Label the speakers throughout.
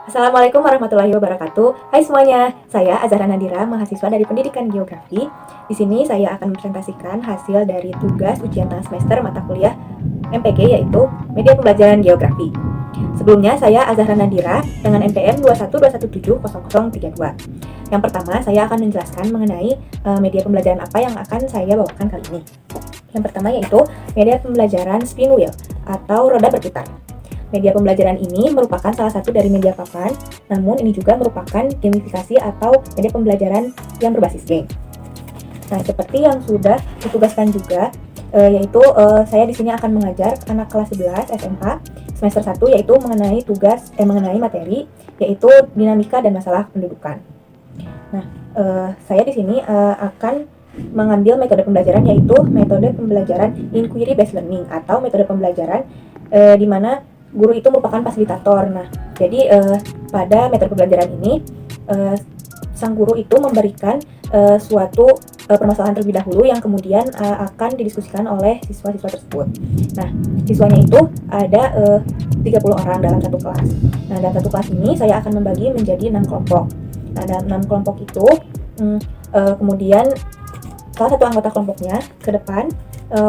Speaker 1: Assalamualaikum warahmatullahi wabarakatuh. Hai semuanya, saya Azahra Nadira, mahasiswa dari Pendidikan Geografi. Di sini saya akan mempresentasikan hasil dari tugas ujian tengah semester mata kuliah MPG, yaitu Media Pembelajaran Geografi. Sebelumnya, saya Azahra Nadira dengan NPM 212170032. Yang pertama, saya akan menjelaskan mengenai media pembelajaran apa yang akan saya bawakan kali ini. Yang pertama yaitu media pembelajaran spin wheel atau roda berputar. Media pembelajaran ini merupakan salah satu dari media papan, namun ini juga merupakan gamifikasi atau media pembelajaran yang berbasis game. Nah, seperti yang sudah ditugaskan juga, yaitu saya di sini akan mengajar anak kelas 11 SMA semester 1, yaitu mengenai materi yaitu dinamika dan masalah pendudukan. Nah, saya di sini akan mengambil metode pembelajaran yaitu metode pembelajaran inquiry based learning atau metode pembelajaran di mana guru itu merupakan fasilitator. Nah, jadi pada metode pembelajaran ini sang guru itu memberikan suatu permasalahan terlebih dahulu yang kemudian akan didiskusikan oleh siswa-siswa tersebut. Nah, siswanya itu ada 30 orang dalam satu kelas. Nah, dalam satu kelas ini saya akan membagi menjadi 6 kelompok. Nah, dalam 6 kelompok itu kemudian salah satu anggota kelompoknya ke depan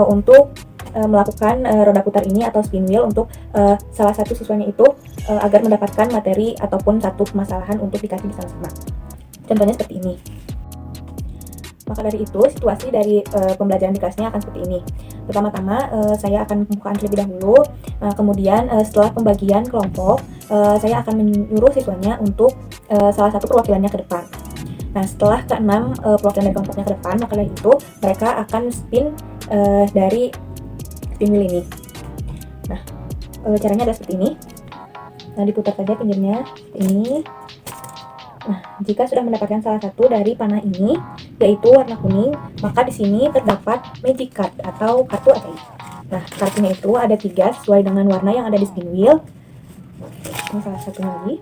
Speaker 1: untuk melakukan roda putar ini atau spin wheel untuk salah satu siswanya itu agar mendapatkan materi ataupun satu permasalahan untuk dikaji bersama-sama. Contohnya seperti ini. Maka dari itu, situasi dari pembelajaran di kelasnya akan seperti ini. Pertama-tama, saya akan pembukaan terlebih dahulu. Kemudian setelah pembagian kelompok, saya akan menyuruh siswanya untuk salah satu perwakilannya ke depan. Nah, setelah ke-6 perwakilan dari kelompoknya ke depan, maka dari itu mereka akan spin dari spin wheel ini. Nah, caranya adalah seperti ini. Nah, diputar saja pinggirnya seperti ini. Nah, jika sudah mendapatkan salah satu dari panah ini, yaitu warna kuning, maka di sini terdapat magic card atau kartu ATI. Nah, kartunya itu ada 3 sesuai dengan warna yang ada di spin wheel. Ini salah satu lagi.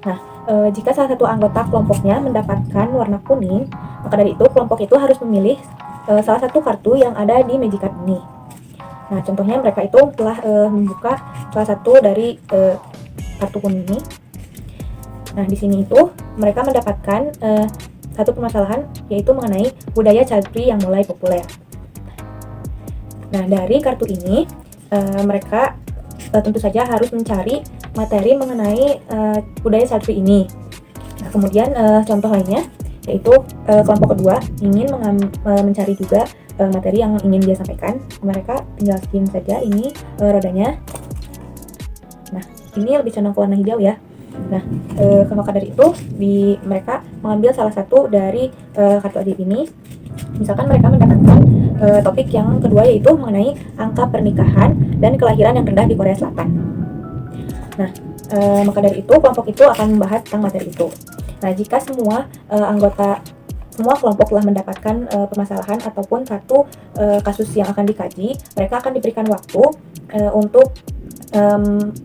Speaker 1: Nah, jika salah satu anggota kelompoknya mendapatkan warna kuning, maka dari itu kelompok itu harus memilih salah satu kartu yang ada di magic card ini. Nah, contohnya mereka itu telah membuka salah satu dari kartu kuning ini. Nah, di sini itu mereka mendapatkan satu permasalahan yaitu mengenai budaya child free yang mulai populer. Nah, dari kartu ini mereka tentu saja harus mencari materi mengenai budaya child free ini. Nah, kemudian contoh lainnya yaitu kelompok kedua ingin mencari juga materi yang ingin dia sampaikan. Mereka tinggal spin saja ini rodanya. Nah, ini lebih condong ke warna hijau ya. Nah, maka dari itu mereka mengambil salah satu dari kartu ajaib ini. Misalkan mereka mendapatkan topik yang kedua yaitu mengenai angka pernikahan dan kelahiran yang rendah di Korea Selatan. Nah, maka dari itu kelompok itu akan membahas tentang materi itu. Nah, jika semua kelompok telah mendapatkan permasalahan ataupun satu kasus yang akan dikaji, mereka akan diberikan waktu untuk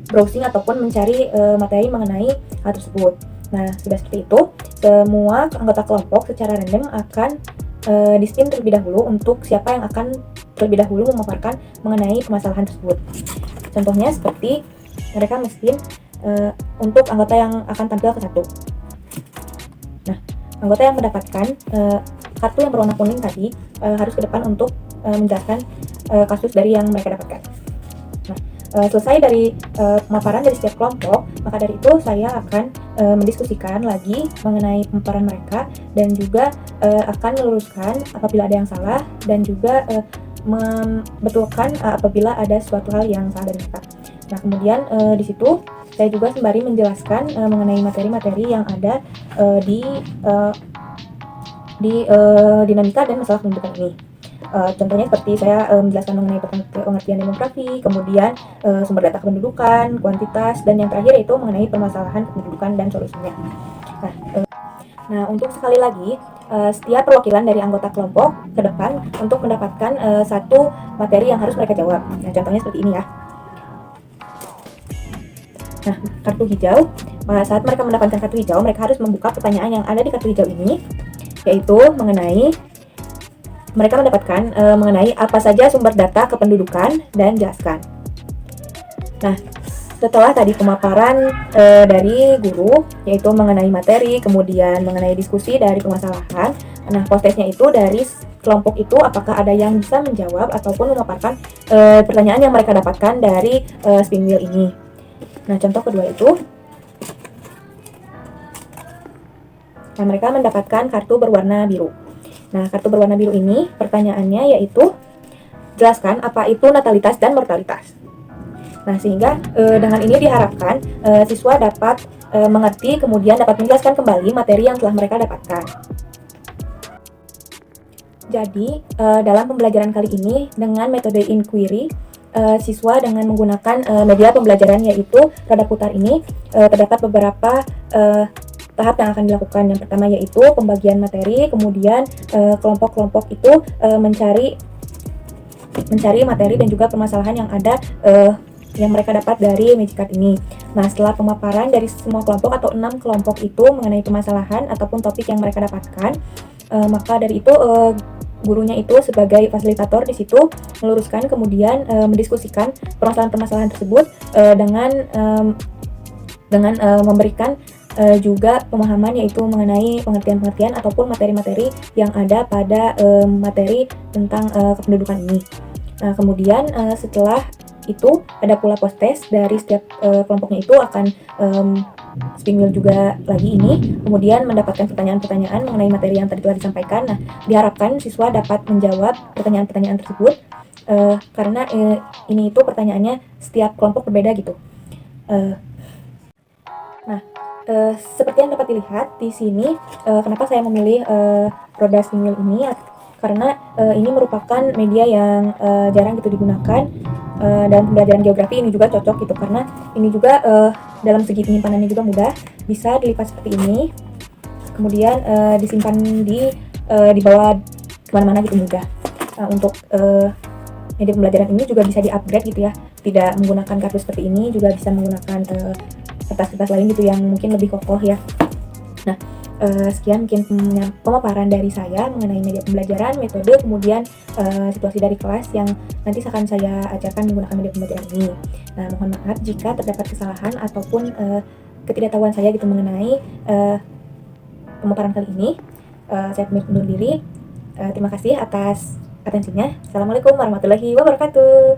Speaker 1: browsing ataupun mencari materi mengenai hal tersebut. Nah, sudah seperti itu, semua anggota kelompok secara random akan di-spin terlebih dahulu untuk siapa yang akan terlebih dahulu memaparkan mengenai permasalahan tersebut. Contohnya seperti mereka mesti untuk anggota yang akan tampil ke satu. Nah, anggota yang mendapatkan kartu yang berwarna kuning tadi harus ke depan untuk menjelaskan kasus dari yang mereka dapatkan. Nah, selesai dari pemaparan dari setiap kelompok, maka dari itu saya akan mendiskusikan lagi mengenai pemaparan mereka dan juga akan meluruskan apabila ada yang salah dan juga membetulkan apabila ada suatu hal yang salah dari mereka. Nah, kemudian di situ saya juga sembari menjelaskan mengenai materi-materi yang ada di dinamika dan masalah pendidikan ini. Contohnya seperti saya menjelaskan mengenai pengertian demografi, kemudian sumber data kependudukan, kuantitas, dan yang terakhir itu mengenai permasalahan kependudukan dan solusinya. Nah, untuk sekali lagi, setiap perwakilan dari anggota kelompok ke depan untuk mendapatkan satu materi yang harus mereka jawab. Nah, contohnya seperti ini ya. Nah, kartu hijau, saat mereka mendapatkan kartu hijau, mereka harus membuka pertanyaan yang ada di kartu hijau ini, yaitu mengenai mereka mendapatkan mengenai apa saja sumber data kependudukan dan jelaskan. Nah, Setelah tadi pemaparan dari guru, yaitu mengenai materi, kemudian mengenai diskusi dari permasalahan. Nah, post-testnya itu dari kelompok itu apakah ada yang bisa menjawab ataupun memaparkan pertanyaan yang mereka dapatkan dari spin wheel ini. Nah, contoh kedua itu, nah, mereka mendapatkan kartu berwarna biru. Nah, kartu berwarna biru ini pertanyaannya yaitu jelaskan apa itu natalitas dan mortalitas. Nah, sehingga dengan ini diharapkan siswa dapat mengerti, kemudian dapat menjelaskan kembali materi yang telah mereka dapatkan. Jadi, dalam pembelajaran kali ini dengan metode inquiry, siswa dengan menggunakan media pembelajaran yaitu roda putar ini, terdapat beberapa tahap yang akan dilakukan. Yang pertama yaitu pembagian materi, kemudian kelompok-kelompok itu mencari materi dan juga permasalahan yang ada yang mereka dapat dari Magic Card ini. Nah, setelah pemaparan dari semua kelompok atau 6 kelompok itu mengenai permasalahan ataupun topik yang mereka dapatkan, maka dari itu gurunya itu sebagai fasilitator di situ meluruskan, kemudian mendiskusikan permasalahan-permasalahan tersebut dengan memberikan juga pemahaman yaitu mengenai pengertian-pengertian ataupun materi-materi yang ada pada materi tentang kependudukan ini. Nah, kemudian setelah itu ada pula post test dari setiap kelompoknya itu akan spin wheel juga lagi ini, kemudian mendapatkan pertanyaan-pertanyaan mengenai materi yang tadi telah disampaikan. Nah, diharapkan siswa dapat menjawab pertanyaan-pertanyaan tersebut karena ini itu pertanyaannya setiap kelompok berbeda gitu. Nah, seperti yang dapat dilihat di sini, kenapa saya memilih roda spin wheel ini? Karena ini merupakan media yang jarang gitu digunakan dalam pembelajaran geografi. Ini juga cocok gitu karena ini juga dalam segi penyimpanannya juga mudah, bisa dilipat seperti ini, kemudian disimpan di bawah kemana-mana gitu mudah. Untuk media pembelajaran ini juga bisa di-upgrade gitu ya, tidak menggunakan kartu seperti ini, juga bisa menggunakan kertas-kertas lain gitu yang mungkin lebih kokoh ya. Nah, sekian mungkin pemaparan dari saya mengenai media pembelajaran, metode, kemudian situasi dari kelas yang nanti akan saya ajarkan menggunakan media pembelajaran ini. Nah, mohon maaf jika terdapat kesalahan ataupun ketidaktahuan saya gitu mengenai pemaparan kali ini. Saya pamit undur diri. Terima kasih atas atensinya. Assalamualaikum warahmatullahi wabarakatuh.